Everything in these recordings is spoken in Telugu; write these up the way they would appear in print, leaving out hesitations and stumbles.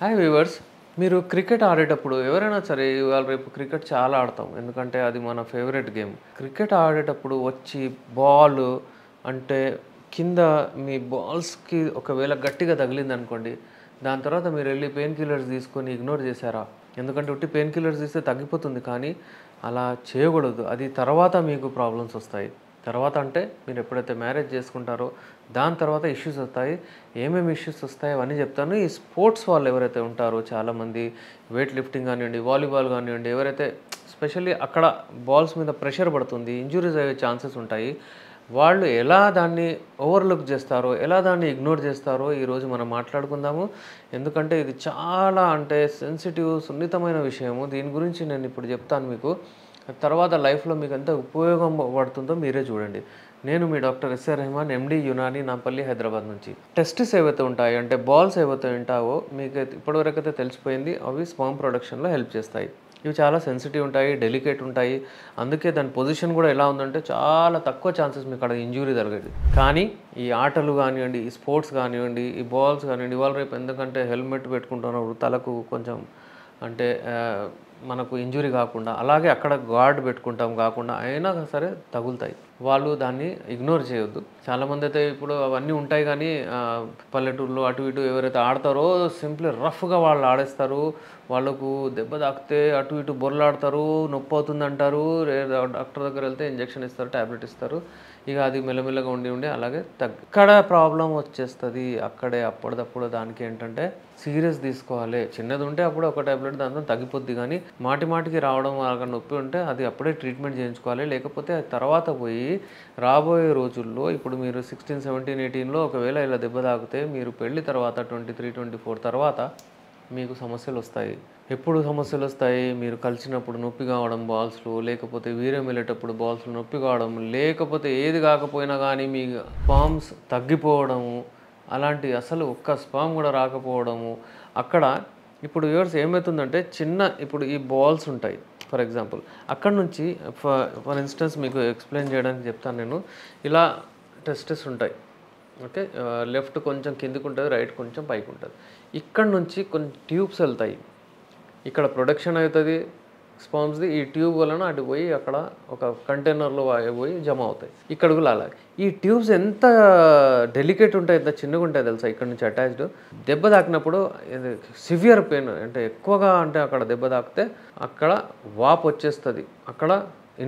Hi viewers. మీరు క్రికెట్ ఆడేటప్పుడు ఎవరైనా సరే ఇవాళ రేపు క్రికెట్ చాలా ఆడతాం. ఎందుకంటే అది మన ఫేవరెట్ గేమ్. క్రికెట్ ఆడేటప్పుడు వచ్చి బాల్ అంటే కింద మీ బాల్స్‌కి ఒకవేళ గట్టిగా తగిలిందనుకోండి. దాని తర్వాత మీరెళ్లి పెయిన్ కిల్లర్స్ తీసుకొని ఇగ్నోర్ చేశారా? ఎందుకంటే ఉట్టి పెయిన్ కిల్లర్స్ ఇస్తే తగ్గిపోతుంది. కానీ అలా చేయకూడదు. అది తర్వాత మీకు ప్రాబ్లమ్స్ వస్తాయి. తర్వాత అంటే మీరు ఎప్పుడైతే మ్యారేజ్ చేసుకుంటారో దాని తర్వాత ఇష్యూస్ వస్తాయి. ఏమేమి ఇష్యూస్ వస్తాయో అవన్నీ చెప్తాను. ఈ స్పోర్ట్స్ వాళ్ళు ఎవరైతే ఉంటారో చాలామంది వెయిట్ లిఫ్టింగ్ కానివ్వండి, వాలీబాల్ కానివ్వండి, ఎవరైతే స్పెషల్లీ అక్కడ బాల్స్ మీద ప్రెషర్ పడుతుంది, ఇంజ్యూరీస్ అయ్యే ఛాన్సెస్ ఉంటాయి. వాళ్ళు ఎలా దాన్ని ఓవర్‌లుక్ చేస్తారో, ఎలా దాన్ని ఇగ్నోర్ చేస్తారో ఈరోజు మనం మాట్లాడుకుందాము. ఎందుకంటే ఇది చాలా అంటే సెన్సిటివ్, సున్నితమైన విషయము. దీని గురించి నేను ఇప్పుడు చెప్తాను మీకు. తర్వాత లైఫ్‌లో మీకు ఎంత ఉపయోగం పడుతుందో మీరే చూడండి. నేను మీ doctor S R Rehman, MD Unani, Nampally, Hyderabad నుంచి. టెస్టిస్ ఏవైతే ఉంటాయో అంటే బాల్స్ ఏవైతే ఉంటావో మీకు ఇప్పటివరకైతే తెలిసిపోయింది అవి స్పర్మ్ ప్రొడక్షన్‌లో హెల్ప్ చేస్తాయి. ఇవి చాలా సెన్సిటివ్ ఉంటాయి, డెలికేట్ ఉంటాయి. అందుకే దాని పొజిషన్ కూడా ఎలా ఉందంటే చాలా తక్కువ ఛాన్సెస్ మీకు అక్కడ ఇంజ్యూరీ జరగదు. కానీ ఈ ఆటలు కానివ్వండి, ఈ స్పోర్ట్స్ కానివ్వండి, ఈ బాల్స్ కానివ్వండి, ఇవాళ రేపు ఎందుకంటే హెల్మెట్ పెట్టుకుంటున్నప్పుడు తలకు కొంచెం అంటే మనకు ఇంజ్యూరీ కాకుండా, అలాగే అక్కడ గార్డ్ పెట్టుకుంటాం కాకుండా అయినా సరే తగులుతాయి. వాళ్ళు దాన్ని ఇగ్నోర్ చేయొద్దు. చాలామంది అయితే ఇప్పుడు అవన్నీ ఉంటాయి కానీ పల్లెటూరులో అటు ఇటు ఎవరైతే ఆడతారో సింప్లీ రఫ్‌గా వాళ్ళు ఆడేస్తారు. వాళ్ళకు దెబ్బ తాకితే అటు ఇటు బొర్లాడతారు, నొప్పి అవుతుందంటారు. డాక్టర్ దగ్గర వెళ్తే ఇంజెక్షన్ ఇస్తారు, టాబ్లెట్ ఇస్తారు. ఇక అది మెల్లమెల్లగా ఉండి అలాగే ఎక్కడ ప్రాబ్లం వచ్చేస్తుంది అక్కడే అప్పటిదప్పుడు. దానికి ఏంటంటే సీరియస్ తీసుకోవాలి. చిన్నది ఉంటే అప్పుడు ఒక టాబ్లెట్ దాంతో తగ్గిపోద్ది. కానీ మాటికి రావడం అక్కడ నొప్పి ఉంటే అది అప్పుడే ట్రీట్మెంట్ చేయించుకోవాలి. లేకపోతే తర్వాత పోయి రాబోయే రోజుల్లో ఇప్పుడు మీరు 16, 17, 18లో ఒకవేళ ఇలా దెబ్బ తాకితే మీరు పెళ్లి తర్వాత 23, 24 తర్వాత మీకు సమస్యలు వస్తాయి. ఎప్పుడు సమస్యలు వస్తాయి? మీరు కలిసినప్పుడు నొప్పి కావడం బాల్స్‌లో, లేకపోతే వీర్యం వెళ్ళేటప్పుడు బాల్స్‌లో నొప్పి కావడం, లేకపోతే ఏది కాకపోయినా కానీ మీ స్పర్మ్స్ తగ్గిపోవడము, అలాంటి అసలు ఒక్క స్పర్మ్ కూడా రాకపోవడము. అక్కడ ఇప్పుడు వ్యూవర్స్ ఏమవుతుందంటే ఇప్పుడు ఈ బాల్స్ ఉంటాయి ఫర్ ఎగ్జాంపుల్. అక్కడ నుంచి ఫర్ ఇన్స్టెన్స్ మీకు ఎక్స్‌ప్లెయిన్ చేయడానికి చెప్తాను నేను. ఇలా టెస్టిస్ ఉంటాయి. ఓకే. లెఫ్ట్ కొంచెం కిందకుంటది, రైట్ కొంచెం పైకుంటది. ఇక్కడ నుంచి కొన్ని ట్యూబ్స్ వెళ్తాయి. ఇక్కడ ప్రొడక్షన్ అవుతుంది స్పర్మ్స్‌ది. ఈ ట్యూబ్ వలన అటు పోయి అక్కడ ఒక కంటైనర్‌లో పోయి జమ అవుతాయి. ఇక్కడ కూడా అలాగే. ఈ ట్యూబ్స్ ఎంత డెలికేట్ ఉంటాయి, ఎంత చిన్నగా ఉంటాయి తెలుసా? ఇక్కడ నుంచి అటాచ్డ్. దెబ్బ తాకినప్పుడు ఇది సివియర్ పెయిన్ అంటే ఎక్కువగా అంటే అక్కడ దెబ్బ తాకితే అక్కడ వాపు వచ్చేస్తుంది, అక్కడ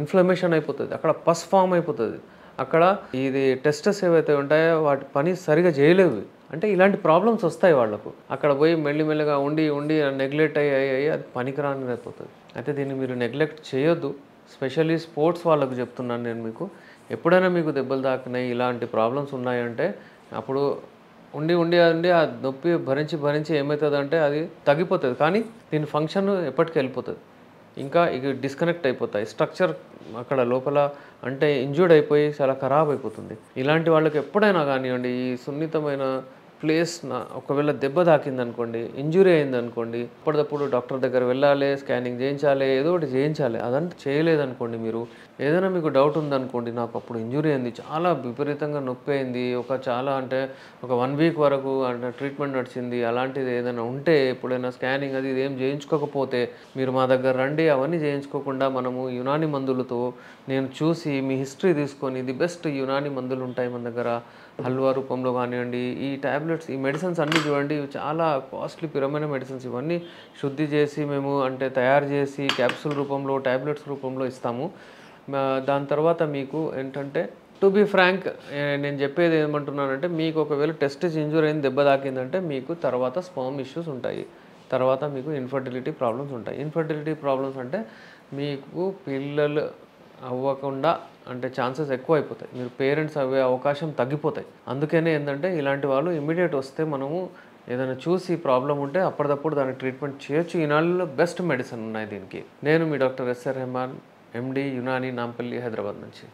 ఇన్ఫ్లమేషన్ అయిపోతుంది, అక్కడ పస్ ఫామ్ అయిపోతుంది. అక్కడ ఇది టెస్టస్ ఏవైతే ఉంటాయో వాటి పని సరిగా చేయలేవు. అంటే ఇలాంటి ప్రాబ్లమ్స్ వస్తాయి వాళ్ళకు. అక్కడ పోయి మెల్లిమెల్లిగా ఉండి నెగ్లెక్ట్ అయ్యి అది పనికిరానిది అయిపోతుంది. అయితే దీన్ని మీరు నెగ్లెక్ట్ చేయొద్దు. స్పెషల్లీ స్పోర్ట్స్ వాళ్ళకు చెప్తున్నాను నేను మీకు. ఎప్పుడైనా మీకు దెబ్బలు తాకినాయి, ఇలాంటి ప్రాబ్లమ్స్ ఉన్నాయంటే అప్పుడు ఉండి ఆ నొప్పి భరించి ఏమవుతుందంటే అది తగ్గిపోతుంది. కానీ దీని ఫంక్షన్ ఎప్పటికీ వెళ్ళిపోతుంది. ఇంకా ఇక డిస్కనెక్ట్ అయిపోతాయి. స్ట్రక్చర్ అక్కడ లోపల అంటే ఇంజ్యూర్డ్ అయిపోయి చాలా ఖరాబ్ అయిపోతుంది. ఇలాంటి వాళ్ళకి ఎప్పుడైనా కానివ్వండి ఈ సున్నితమైన ప్లేస్ ఒకవేళ దెబ్బ తాకిందనుకోండి, ఇంజ్యూరీ అయిందనుకోండి, అప్పటికప్పుడు డాక్టర్ దగ్గర వెళ్ళాలి, స్కానింగ్ చేయించాలి, ఏదో ఒకటి చేయించాలి. అదంతా చేయలేదనుకోండి, మీరు ఏదైనా మీకు డౌట్ ఉందనుకోండి, నాకు అప్పుడు ఇంజ్యూరీ అయింది, చాలా విపరీతంగా నొప్పి అయింది, చాలా అంటే ఒక 1 వీక్ వరకు అంటే ట్రీట్మెంట్ నడిచింది, అలాంటిది ఏదైనా ఉంటే ఎప్పుడైనా స్కానింగ్ అది ఇది ఏం చేయించుకోకపోతే మీరు మా దగ్గర రండి. అవన్నీ చేయించుకోకుండా మనము యునాని మందులతో నేను చూసి మీ హిస్టరీ తీసుకొని ది బెస్ట్ యునాని మందులు ఉంటాయి మన దగ్గర. హల్వా రూపంలో కానివ్వండి, ఈ టాబ్లెట్స్, ఈ మెడిసిన్స్ అన్నీ చూడండి, ఇవి చాలా కాస్ట్లీ పిరమైన మెడిసిన్స్. ఇవన్నీ శుద్ధి చేసి మేము అంటే తయారు చేసి క్యాప్సూల్ రూపంలో, టాబ్లెట్స్ రూపంలో ఇస్తాము. దాని తర్వాత మీకు ఏంటంటే టు బీ ఫ్రాంక్ నేను చెప్పేది ఏమంటున్నానంటే, మీకు ఒకవేళ టెస్టిస్ ఇంజ్యూర్ అయింది, దెబ్బ తాకిందంటే మీకు తర్వాత స్పర్మ్ ఇష్యూస్ ఉంటాయి. తర్వాత మీకు ఇన్ఫర్టిలిటీ ప్రాబ్లమ్స్ ఉంటాయి. ఇన్ఫర్టిలిటీ ప్రాబ్లమ్స్ అంటే మీకు పిల్లలు అవ్వకుండా అంటే ఛాన్సెస్ ఎక్కువ అయిపోతాయి. మీరు పేరెంట్స్ అయ్యే అవకాశం తగ్గిపోతాయి. అందుకనే ఏంటంటే ఇలాంటి వాళ్ళు ఇమ్మీడియట్ వస్తే మనము ఏదైనా చూసి ప్రాబ్లం ఉంటే అప్పటిదప్పుడు దానికి ట్రీట్మెంట్ చేయొచ్చు. ఈ నాళ్ళలో బెస్ట్ మెడిసిన్ ఉన్నాయి దీనికి. నేను మీ doctor S R Rehman, MD Unani, Nampally, Hyderabad నుంచి.